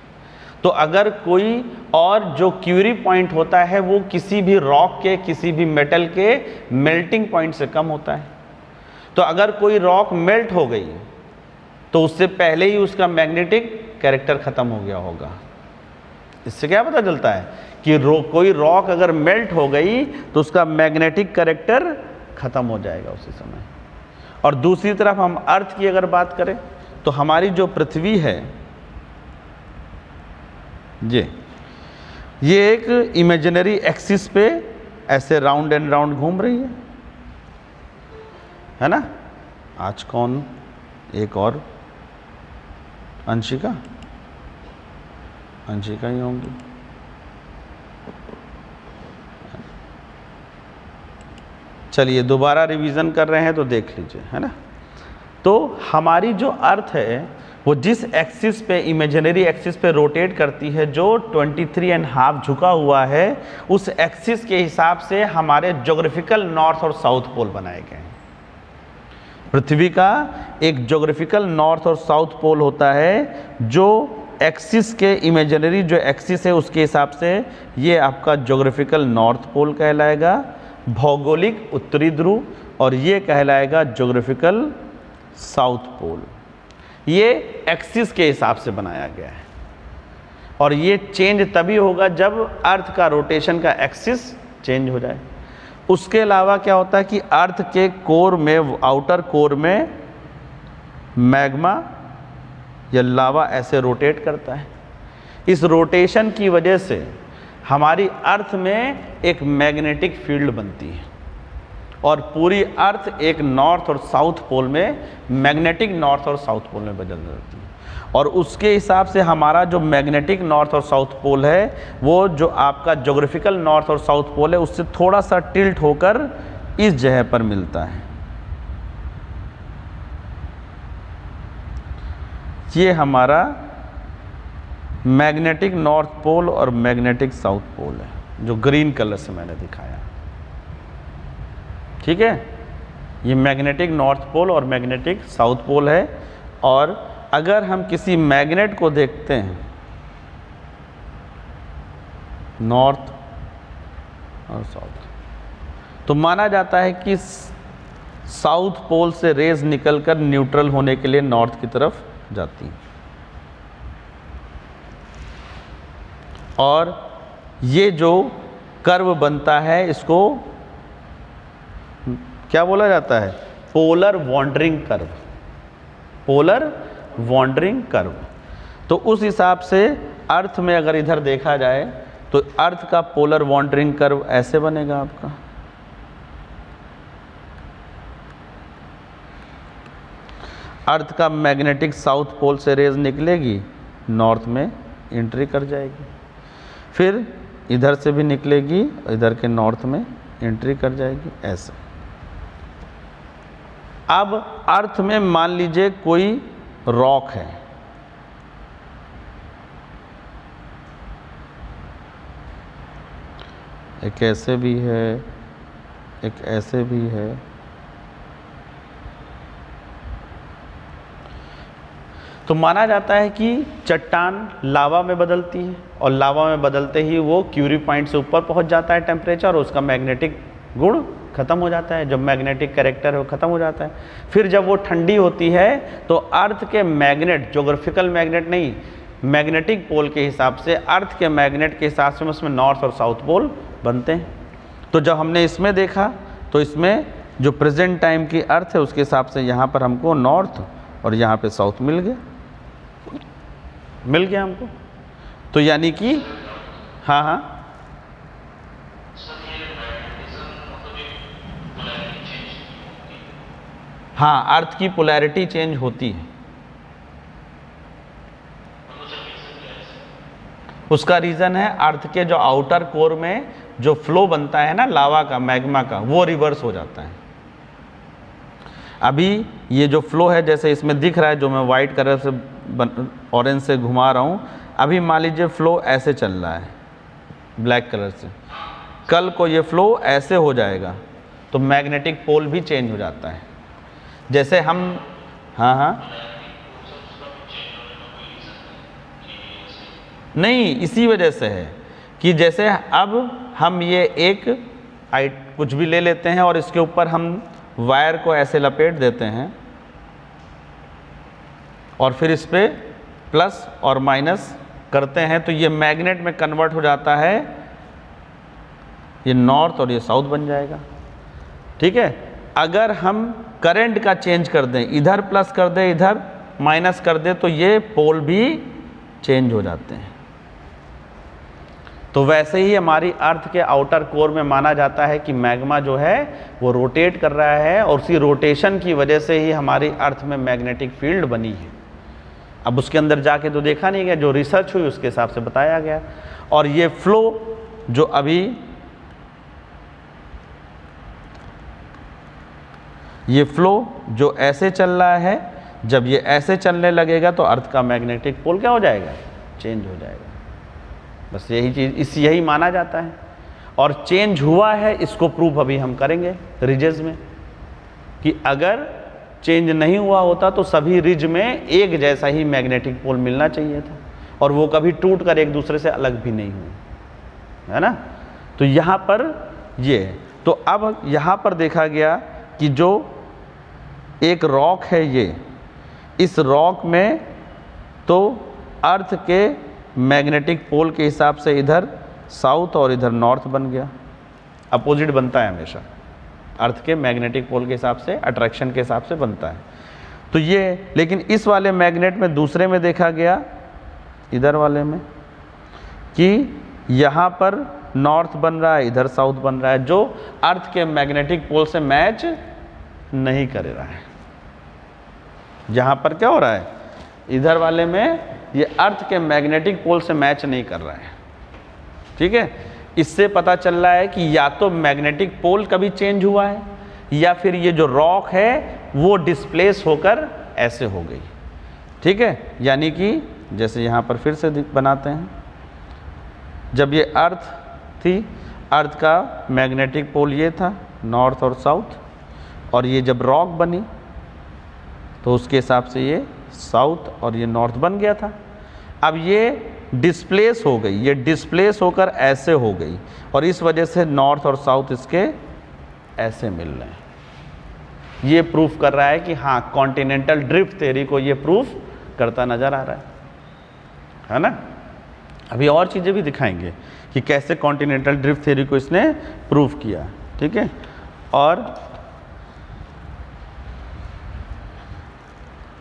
Speaker 1: तो अगर कोई और जो क्यूरी पॉइंट होता है वो किसी भी रॉक के, किसी भी मेटल के मेल्टिंग पॉइंट से कम होता है। तो अगर कोई रॉक मेल्ट हो गई तो उससे पहले ही उसका मैग्नेटिक कैरेक्टर खत्म हो गया होगा। इससे क्या पता चलता है कि कोई रॉक अगर मेल्ट हो गई तो उसका मैग्नेटिक कैरेक्टर खत्म हो जाएगा उसी समय। और दूसरी तरफ हम अर्थ की अगर बात करें तो हमारी जो पृथ्वी है ये एक इमेजिनरी एक्सिस पे ऐसे राउंड एंड राउंड घूम रही है ना। आज कौन, एक और अंशिका ही होंगी। चलिए दोबारा रिवीजन कर रहे हैं तो देख लीजिए, है ना। तो हमारी जो अर्थ है वो जिस एक्सिस पे, इमेजिनरी एक्सिस पे रोटेट करती है, जो 23.5 झुका हुआ है, उस एक्सिस के हिसाब से हमारे ज्योग्राफिकल नॉर्थ और साउथ पोल बनाए गए हैं। पृथ्वी का एक ज्योग्राफिकल नॉर्थ और साउथ पोल होता है जो एक्सिस के, इमेजिनरी जो एक्सिस है उसके हिसाब से ये आपका ज्योग्राफिकल नॉर्थ पोल कहलाएगा, भौगोलिक उत्तरी ध्रुव, और ये कहलाएगा ज्योग्राफिकल साउथ पोल। ये एक्सिस के हिसाब से बनाया गया है और ये चेंज तभी होगा जब अर्थ का रोटेशन का एक्सिस चेंज हो जाए। उसके अलावा क्या होता है कि अर्थ के कोर में, आउटर कोर में मैग्मा या लावा ऐसे रोटेट करता है। इस रोटेशन की वजह से हमारी अर्थ में एक मैग्नेटिक फील्ड बनती है और पूरी अर्थ एक नॉर्थ और साउथ पोल में, मैग्नेटिक नॉर्थ और साउथ पोल में बदल जाती है। और उसके हिसाब से हमारा जो मैग्नेटिक नॉर्थ और साउथ पोल है वो जो आपका ज्योग्राफिकल नॉर्थ और साउथ पोल है उससे थोड़ा सा टिल्ट होकर इस जगह पर मिलता है। ये हमारा मैग्नेटिक नॉर्थ पोल और मैग्नेटिक साउथ पोल है जो ग्रीन कलर से मैंने दिखाया, ठीक है। ये मैग्नेटिक नॉर्थ पोल और मैग्नेटिक साउथ पोल है। और अगर हम किसी मैग्नेट को देखते हैं नॉर्थ और साउथ, तो माना जाता है कि साउथ पोल से रेज निकलकर न्यूट्रल होने के लिए नॉर्थ की तरफ जाती हैं। और ये जो कर्व बनता है इसको क्या बोला जाता है? Polar wandering curve. Polar wandering curve. तो उस हिसाब से अर्थ में अगर इधर देखा जाए तो अर्थ का पोलर वॉन्डरिंग कर्व ऐसे बनेगा आपका। अर्थ का मैग्नेटिक साउथ पोल से रेज निकलेगी, नॉर्थ में एंट्री कर जाएगी, फिर इधर से भी निकलेगी, इधर के नॉर्थ में एंट्री कर जाएगी, ऐसे। अब अर्थ में मान लीजिए कोई रॉक है, एक ऐसे भी है, एक ऐसे भी है। तो माना जाता है कि चट्टान लावा में बदलती है और लावा में बदलते ही वो क्यूरी पॉइंट से ऊपर पहुंच जाता है टेम्परेचर, और उसका मैग्नेटिक गुण खत्म हो जाता है, जो मैग्नेटिक कैरेक्टर है वो खत्म हो जाता है। फिर जब वो ठंडी होती है तो अर्थ के मैग्नेट, ज्योग्राफिकल मैग्नेट नहीं, मैग्नेटिक पोल के हिसाब से, अर्थ के मैग्नेट के हिसाब से उसमें नॉर्थ और साउथ पोल बनते हैं। तो जब हमने इसमें देखा तो इसमें जो प्रेजेंट टाइम की अर्थ है उसके हिसाब से यहाँ पर हमको नॉर्थ और यहाँ पे साउथ मिल गया हमको। तो यानी कि हाँ हाँ हाँ, अर्थ की पोलैरिटी चेंज होती है। उसका रीज़न है अर्थ के जो आउटर कोर में जो फ्लो बनता है ना लावा का, मैग्मा का, वो रिवर्स हो जाता है। अभी ये जो फ्लो है जैसे इसमें दिख रहा है, जो मैं वाइट कलर से ऑरेंज से घुमा रहा हूँ, अभी मान लीजिए फ्लो ऐसे चल रहा है ब्लैक कलर से, कल को ये फ्लो ऐसे हो जाएगा तो मैग्नेटिक पोल भी चेंज हो जाता है। जैसे हम हाँ हाँ नहीं, इसी वजह से है कि जैसे अब हम ये एक कुछ भी ले लेते हैं और इसके ऊपर हम वायर को ऐसे लपेट देते हैं और फिर इस पर प्लस और माइनस करते हैं तो ये मैग्नेट में कन्वर्ट हो जाता है, ये नॉर्थ और ये साउथ बन जाएगा। ठीक है, अगर हम करंट का चेंज कर दें, इधर प्लस कर दें इधर माइनस कर दें, तो ये पोल भी चेंज हो जाते हैं। तो वैसे ही हमारी अर्थ के आउटर कोर में माना जाता है कि मैग्मा जो है वो रोटेट कर रहा है और उसी रोटेशन की वजह से ही हमारी अर्थ में मैग्नेटिक फील्ड बनी है। अब उसके अंदर जाके तो देखा नहीं गया, जो रिसर्च हुई उसके हिसाब से बताया गया। और ये फ्लो जो अभी ये फ्लो जो ऐसे चल रहा है, जब ये ऐसे चलने लगेगा तो अर्थ का मैग्नेटिक पोल क्या हो जाएगा, चेंज हो जाएगा। बस यही चीज़ यही माना जाता है। और चेंज हुआ है इसको प्रूफ अभी हम करेंगे रिजेस में, कि अगर चेंज नहीं हुआ होता तो सभी रिज में एक जैसा ही मैग्नेटिक पोल मिलना चाहिए था और वो कभी टूट कर एक दूसरे से अलग भी नहीं हुए, है ना। तो यहाँ पर ये है। तो अब यहाँ पर देखा गया कि जो एक रॉक है ये, इस रॉक में तो अर्थ के मैग्नेटिक पोल के हिसाब से इधर साउथ और इधर नॉर्थ बन गया। अपोजिट बनता है हमेशा, अर्थ के मैग्नेटिक पोल के हिसाब से, अट्रैक्शन के हिसाब से बनता है। तो ये, लेकिन इस वाले मैग्नेट में दूसरे में देखा गया, इधर वाले में, कि यहाँ पर नॉर्थ बन रहा है, इधर साउथ बन रहा है, जो अर्थ के मैग्नेटिक पोल से मैच नहीं कर रहा है। यहाँ पर क्या हो रहा है, इधर वाले में ये अर्थ के मैग्नेटिक पोल से मैच नहीं कर रहा है। ठीक है, इससे पता चल रहा है कि या तो मैग्नेटिक पोल कभी चेंज हुआ है या फिर ये जो रॉक है वो डिस्प्लेस होकर ऐसे हो गई। ठीक है, यानी कि जैसे यहाँ पर फिर से बनाते हैं, जब ये अर्थ थी, अर्थ का मैग्नेटिक पोल ये था नॉर्थ और साउथ, और ये जब रॉक बनी तो उसके हिसाब से ये साउथ और ये नॉर्थ बन गया था। अब ये डिस्प्लेस हो गई, ये डिस्प्लेस होकर ऐसे हो गई और इस वजह से नॉर्थ और साउथ इसके ऐसे मिल रहे हैं। ये प्रूफ कर रहा है कि हाँ, कॉन्टिनेंटल ड्रिफ्ट थ्योरी को ये प्रूफ करता नजर आ रहा है ना। अभी और चीज़ें भी दिखाएंगे कि कैसे कॉन्टिनेंटल ड्रिफ्ट थ्योरी को इसने प्रूफ किया। ठीक है, और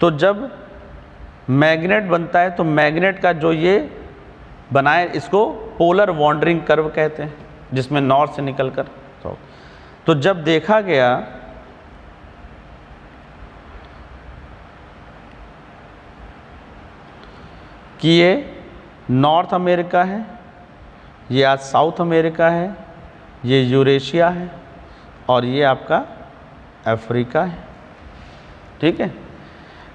Speaker 1: तो जब मैग्नेट बनता है तो मैग्नेट का जो ये बनाए, इसको पोलर वॉन्डरिंग कर्व कहते हैं, जिसमें नॉर्थ से निकलकर साउथ। तो जब देखा गया कि ये नॉर्थ अमेरिका है, ये आज साउथ अमेरिका है, ये यूरेशिया है और ये आपका अफ्रीका है। ठीक है,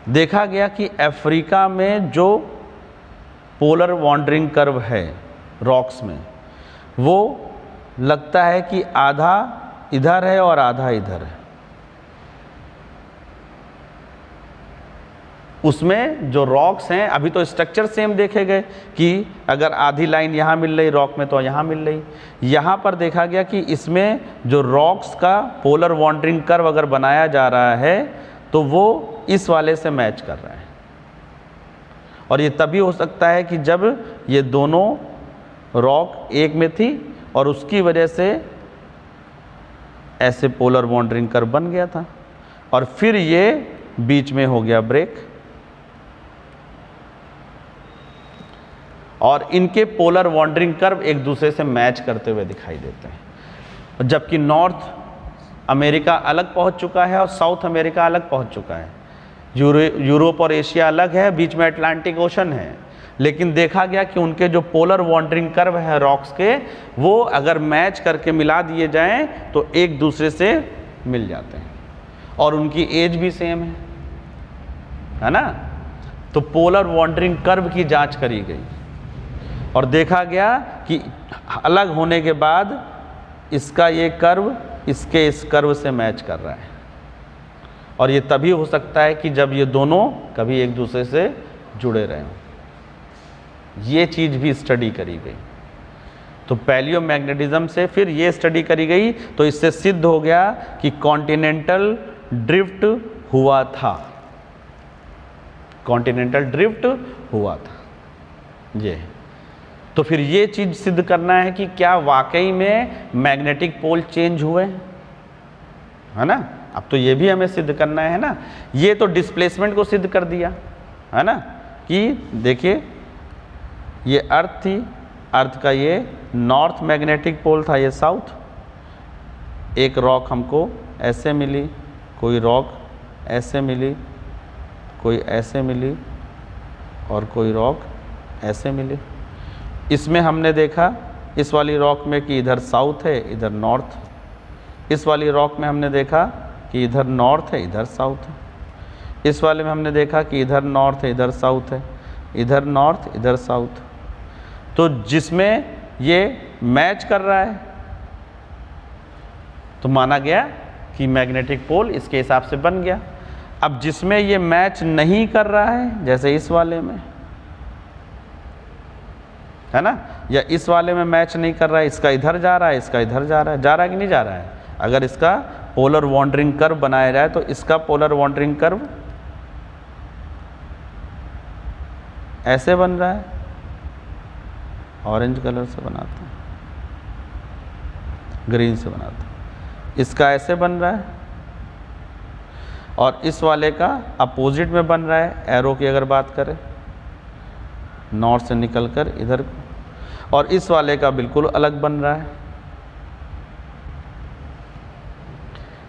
Speaker 1: देखा गया कि अफ्रीका में जो पोलर वॉन्डरिंग कर्व है रॉक्स में, वो लगता है कि आधा इधर है और आधा इधर है। उसमें जो रॉक्स हैं, अभी तो स्ट्रक्चर सेम देखे गए कि अगर आधी लाइन यहाँ मिल रही रॉक में तो यहाँ मिल रही। यहाँ पर देखा गया कि इसमें जो रॉक्स का पोलर वॉन्डरिंग कर्व अगर बनाया जा रहा है तो वो इस वाले से मैच कर रहा है। और ये तभी हो सकता है कि जब ये दोनों रॉक एक में थी और उसकी वजह से ऐसे पोलर बॉन्ड रिंग कर्व बन गया था, और फिर ये बीच में हो गया ब्रेक, और इनके पोलर वॉन्डरिंग कर्व एक दूसरे से मैच करते हुए दिखाई देते हैं। जबकि नॉर्थ अमेरिका अलग पहुंच चुका है और साउथ अमेरिका अलग पहुंच चुका है, यूरोप और एशिया अलग है, बीच में अटलांटिक ओशन है, लेकिन देखा गया कि उनके जो पोलर वॉन्डरिंग कर्व है रॉक्स के, वो अगर मैच करके मिला दिए जाएं तो एक दूसरे से मिल जाते हैं, और उनकी एज भी सेम है ना। तो पोलर वॉन्डरिंग कर्व की जांच करी गई और देखा गया कि अलग होने के बाद इसका ये कर्व इसके इस कर्व से मैच कर रहा है, और ये तभी हो सकता है कि जब ये दोनों कभी एक दूसरे से जुड़े रहे हों। ये चीज़ भी स्टडी करी गई। तो पैलियोमैग्नेटिज्म से फिर ये स्टडी करी गई, तो इससे सिद्ध हो गया कि कॉन्टिनेंटल ड्रिफ्ट हुआ था, कॉन्टिनेंटल ड्रिफ्ट हुआ था ये। तो फिर ये चीज़ सिद्ध करना है कि क्या वाकई में मैग्नेटिक पोल चेंज हुए, है ना। अब तो ये भी हमें सिद्ध करना है ना। ये तो डिस्प्लेसमेंट को सिद्ध कर दिया, है ना, कि देखिए ये अर्थ थी, अर्थ का ये नॉर्थ मैग्नेटिक पोल था, ये साउथ। एक रॉक हमको ऐसे मिली, कोई रॉक ऐसे मिली, कोई ऐसे मिली, और कोई रॉक ऐसे मिली। इसमें हमने देखा इस वाली रॉक में कि इधर साउथ है, इधर नॉर्थ। इस वाली रॉक में हमने देखा कि इधर नॉर्थ है, इधर साउथ है। इस वाले में हमने देखा कि इधर नॉर्थ है, इधर साउथ है, इधर नॉर्थ, इधर साउथ। तो जिसमें ये मैच कर रहा है तो माना गया कि मैग्नेटिक पोल इसके हिसाब से बन गया। अब जिसमें ये मैच नहीं कर रहा है, जैसे इस वाले में, है ना, या इस वाले में मैच नहीं कर रहा है, इसका इधर जा रहा है, इसका इधर जा रहा है, जा रहा है कि नहीं जा रहा है। अगर इसका पोलर वॉन्डरिंग कर्व बनाया जाए तो इसका पोलर वॉन्डरिंग कर्व ऐसे बन रहा है, ऑरेंज कलर से बनाते हैं, ग्रीन से बनाते हैं। इसका ऐसे बन रहा है, और इस वाले का अपोजिट में बन रहा है। एरो की अगर बात करें, नॉर्थ से निकलकर इधर, और इस वाले का बिल्कुल अलग बन रहा है।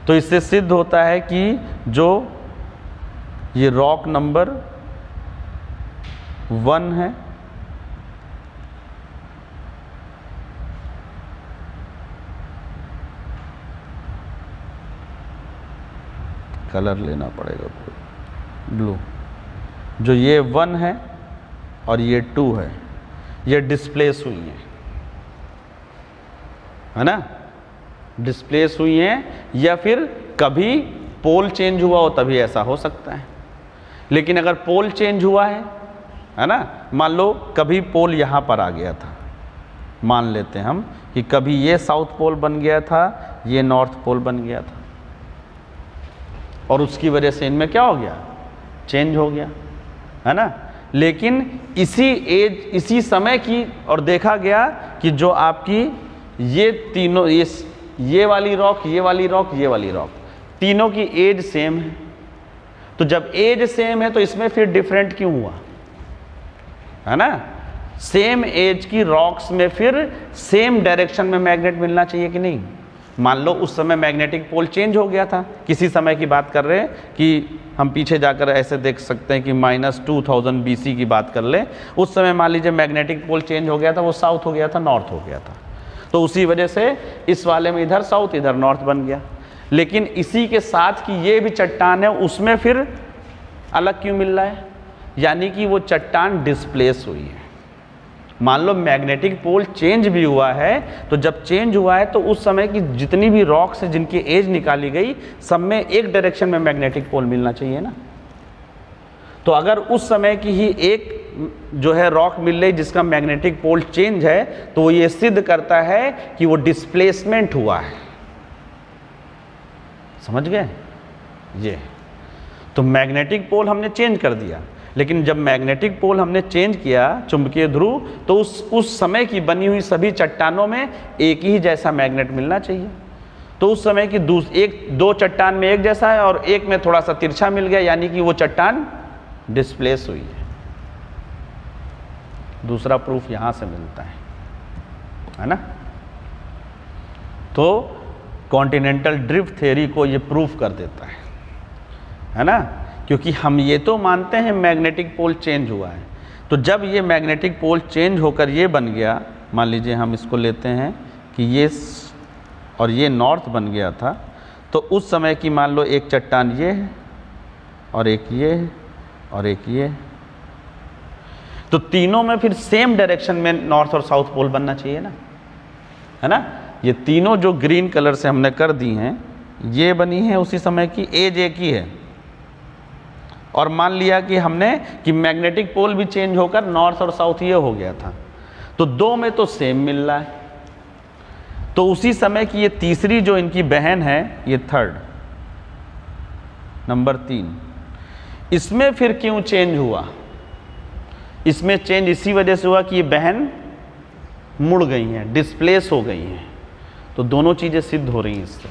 Speaker 1: तो इससे सिद्ध होता है कि जो ये रॉक नंबर 1 है, कलर लेना पड़ेगा कोई ब्लू, जो ये 1 है और ये 2 है, ये डिस्प्लेस हुई है ना, डिस्प्लेस हुई हैं, या फिर कभी पोल चेंज हुआ हो तभी ऐसा हो सकता है। लेकिन अगर पोल चेंज हुआ है ना, मान लो कभी पोल यहाँ पर आ गया था, मान लेते हैं हम कि कभी ये साउथ पोल बन गया था, ये नॉर्थ पोल बन गया था, और उसकी वजह से इनमें क्या हो गया, चेंज हो गया, है ना। लेकिन इसी एज, इसी समय की, और देखा गया कि जो आपकी ये तीनों, ये वाली रॉक, ये वाली रॉक, ये वाली रॉक, तीनों की एज सेम है। तो जब एज सेम है तो इसमें फिर डिफरेंट क्यों हुआ, है ना। सेम एज की रॉक्स में फिर सेम डायरेक्शन में मैग्नेट मिलना चाहिए कि नहीं। मान लो उस समय मैग्नेटिक पोल चेंज हो गया था, किसी समय की बात कर रहे हैं कि हम पीछे जाकर ऐसे देख सकते हैं कि -2000 BC की बात कर लें। उस समय मान लीजिए मैग्नेटिक पोल चेंज हो गया था, वो साउथ हो गया था, नॉर्थ हो गया था, तो उसी वजह से इस वाले में इधर साउथ इधर नॉर्थ बन गया। लेकिन इसी के साथ कि ये भी चट्टान है, उसमें फिर अलग क्यों मिल रहा है, यानी कि वो चट्टान डिस्प्लेस हुई है। मान लो मैग्नेटिक पोल चेंज भी हुआ है, तो जब चेंज हुआ है तो उस समय की जितनी भी रॉक्स है जिनकी एज निकाली गई, सब में एक डायरेक्शन में मैग्नेटिक पोल मिलना चाहिए ना। तो अगर उस समय की ही एक जो है रॉक मिल रही जिसका मैग्नेटिक पोल चेंज है, तो वो ये सिद्ध करता है कि वो डिस्प्लेसमेंट हुआ है। समझ गए ये। तो मैग्नेटिक पोल हमने चेंज कर दिया, लेकिन जब मैग्नेटिक पोल हमने चेंज किया, चुंबकीय ध्रुव, तो उस समय की बनी हुई सभी चट्टानों में एक ही जैसा मैग्नेट मिलना चाहिए। तो उस समय की दो चट्टान में एक जैसा है और एक में थोड़ा सा तिरछा मिल गया, यानी कि वो चट्टान डिस्प्लेस हुई है। दूसरा प्रूफ यहां से मिलता है ना। तो कॉन्टिनेंटल ड्रिफ्ट थ्योरी को ये प्रूफ कर देता है ना, क्योंकि हम ये तो मानते हैं मैग्नेटिक पोल चेंज हुआ है। तो जब ये मैग्नेटिक पोल चेंज होकर ये बन गया, मान लीजिए हम इसको लेते हैं कि ये और ये नॉर्थ बन गया था, तो उस समय की मान लो एक चट्टान ये है और एक ये है और एक ये है, तो तीनों में फिर सेम डायरेक्शन में नॉर्थ और साउथ पोल बनना चाहिए ना, है ना। ये तीनों जो ग्रीन कलर से हमने कर दी हैं, ये बनी है उसी समय की, एज एक ही है। और मान लिया कि हमने कि मैग्नेटिक पोल भी चेंज होकर नॉर्थ और साउथ ये हो गया था, तो दो में तो सेम मिल रहा है। तो उसी समय की ये तीसरी जो इनकी बहन है, ये थर्ड नंबर 3, इसमें फिर क्यों चेंज हुआ? इसमें चेंज इसी वजह से हुआ कि ये बहन मुड़ गई हैं, डिस्प्लेस हो गई हैं। तो दोनों चीज़ें सिद्ध हो रही हैं इससे,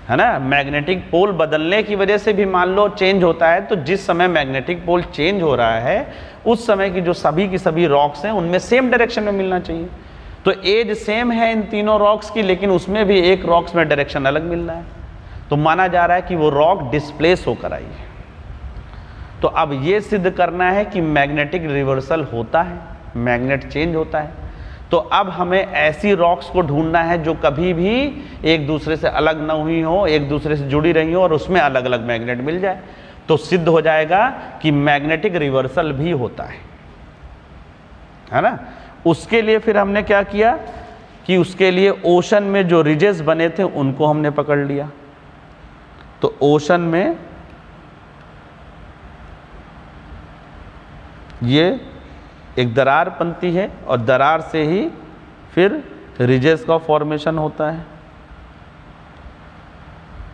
Speaker 1: है ना। मैग्नेटिक पोल बदलने की वजह से भी मान लो चेंज होता है, तो जिस समय मैग्नेटिक पोल चेंज हो रहा है उस समय की जो सभी की सभी रॉक्स हैं उनमें सेम डायरेक्शन में मिलना चाहिए। तो एज सेम है इन तीनों रॉक्स की, लेकिन उसमें भी एक रॉक्स में डायरेक्शन अलग मिल रहा है, तो माना जा रहा है कि वो रॉक डिस्प्लेस होकर आई है। तो अब ये सिद्ध करना है कि मैग्नेटिक रिवर्सल होता है, मैग्नेट चेंज होता है। तो अब हमें ऐसी रॉक्स को ढूंढना है जो कभी भी एक दूसरे से अलग ना हुई हो, एक दूसरे से जुड़ी रही हो और उसमें अलग अलग मैग्नेट मिल जाए, तो सिद्ध हो जाएगा कि मैग्नेटिक रिवर्सल भी होता है ना। उसके लिए फिर हमने क्या किया कि उसके लिए ओशन में जो रिजेस बने थे उनको हमने पकड़ लिया। तो ओशन में ये एक दरार बनती है और दरार से ही फिर रिजेस का फॉर्मेशन होता है।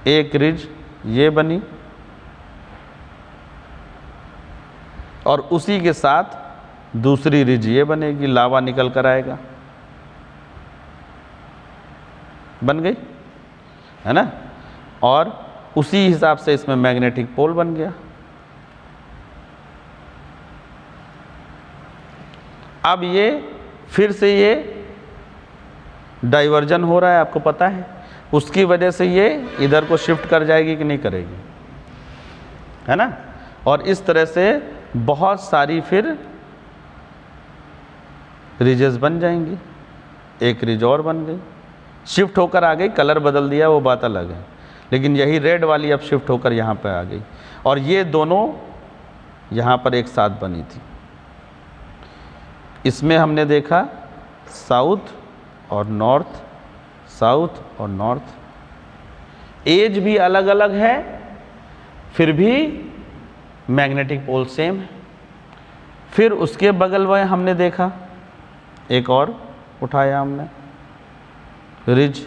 Speaker 1: एक रिज ये बनी और उसी के साथ दूसरी रिज ये बनेगी, लावा निकल कर आएगा, बन गई, है ना। और उसी हिसाब से इसमें मैग्नेटिक पोल बन गया। अब ये फिर से ये डाइवर्जन हो रहा है, आपको पता है, उसकी वजह से ये इधर को शिफ्ट कर जाएगी कि नहीं करेगी, है ना। और इस तरह से बहुत सारी फिर रिजेस बन जाएंगी। एक रिज और बन गई, शिफ्ट होकर आ गई, कलर बदल दिया वो बात अलग है, लेकिन यही रेड वाली अब शिफ्ट होकर यहाँ पर आ गई और ये दोनों यहाँ पर एक साथ बनी थी। इसमें हमने देखा साउथ और नॉर्थ, साउथ और नॉर्थ, एज भी अलग अलग है, फिर भी मैग्नेटिक पोल सेम है। फिर उसके बगल में हमने देखा, एक और उठाया हमने रिज,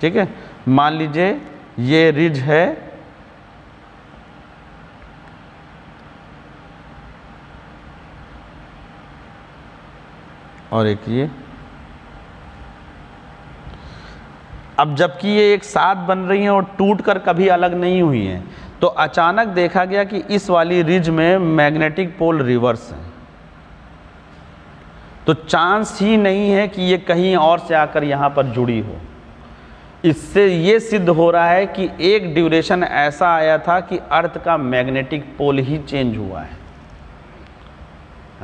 Speaker 1: ठीक है। मान लीजिए ये रिज है और एक ये। अब जबकि ये एक साथ बन रही हैं और टूट कर कभी अलग नहीं हुई हैं, तो अचानक देखा गया कि इस वाली रिज में मैग्नेटिक पोल रिवर्स है। तो चांस ही नहीं है कि ये कहीं और से आकर यहाँ पर जुड़ी हो। इससे ये सिद्ध हो रहा है कि एक ड्यूरेशन ऐसा आया था कि अर्थ का मैग्नेटिक पोल ही चेंज हुआ है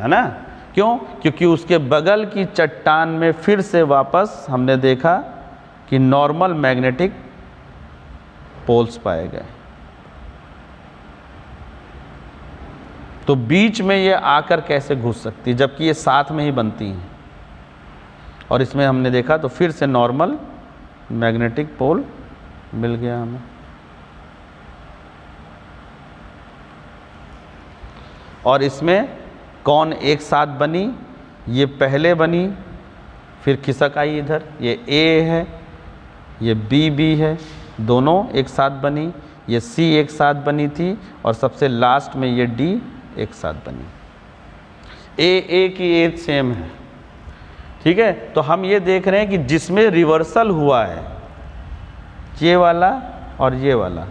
Speaker 1: ना। क्यों? क्योंकि उसके बगल की चट्टान में फिर से वापस हमने देखा कि नॉर्मल मैग्नेटिक पोल्स पाए गए। तो बीच में ये आकर कैसे घुस सकती है, जबकि ये साथ में ही बनती हैं। और इसमें हमने देखा तो फिर से नॉर्मल मैग्नेटिक पोल मिल गया हमें। और इसमें कौन एक साथ बनी, ये पहले बनी फिर खिसक आई इधर, ये ए है, ये बी है, दोनों एक साथ बनी, ये सी एक साथ बनी थी और सबसे लास्ट में ये डी एक साथ बनी। ए की एज सेम है, ठीक है, तो हम ये देख रहे हैं कि जिसमें रिवर्सल हुआ है, ये वाला और ये वाला,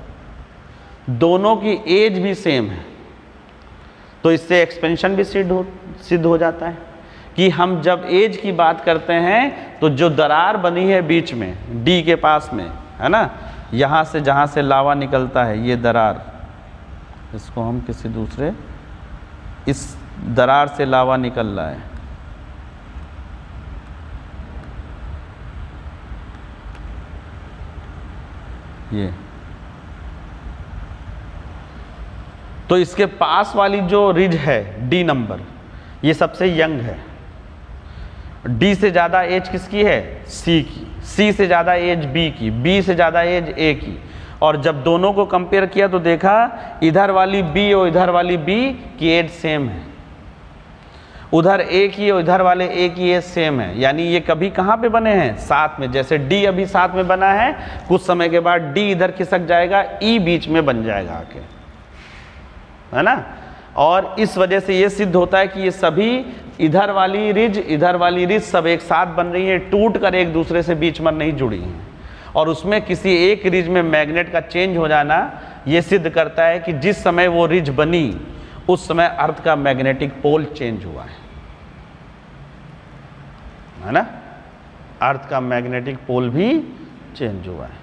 Speaker 1: दोनों की एज भी सेम है, तो इससे एक्सपेंशन भी सिद्ध हो जाता है कि हम जब एज की बात करते हैं तो जो दरार बनी है बीच में डी के पास में, है ना, यहाँ से जहाँ से लावा निकलता है, ये दरार, इसको हम किसी दूसरे, इस दरार से लावा निकल रहा है, ये, तो इसके पास वाली जो रिज है डी नंबर, ये सबसे यंग है। डी से ज़्यादा एज किसकी है? सी की। सी से ज़्यादा एज बी की। बी से ज़्यादा एज ए की। और जब दोनों को कंपेयर किया तो देखा इधर वाली बी और इधर वाली बी की एज सेम है, उधर ए की और इधर वाले ए की एज सेम है। यानी ये कभी कहाँ पे बने हैं? साथ में। जैसे डी अभी साथ में बना है, कुछ समय के बाद डी इधर खिसक जाएगा, ई बीच में बन जाएगा आके, है ना। और इस वजह से ये सिद्ध होता है कि ये सभी इधर वाली रिज सब एक साथ बन रही है, टूट कर एक दूसरे से बीच में नहीं जुड़ी हैं। और उसमें किसी एक रिज में मैग्नेट का चेंज हो जाना ये सिद्ध करता है कि जिस समय वो रिज बनी उस समय अर्थ का मैग्नेटिक पोल चेंज हुआ है ना। अर्थ का मैग्नेटिक पोल भी चेंज हुआ है।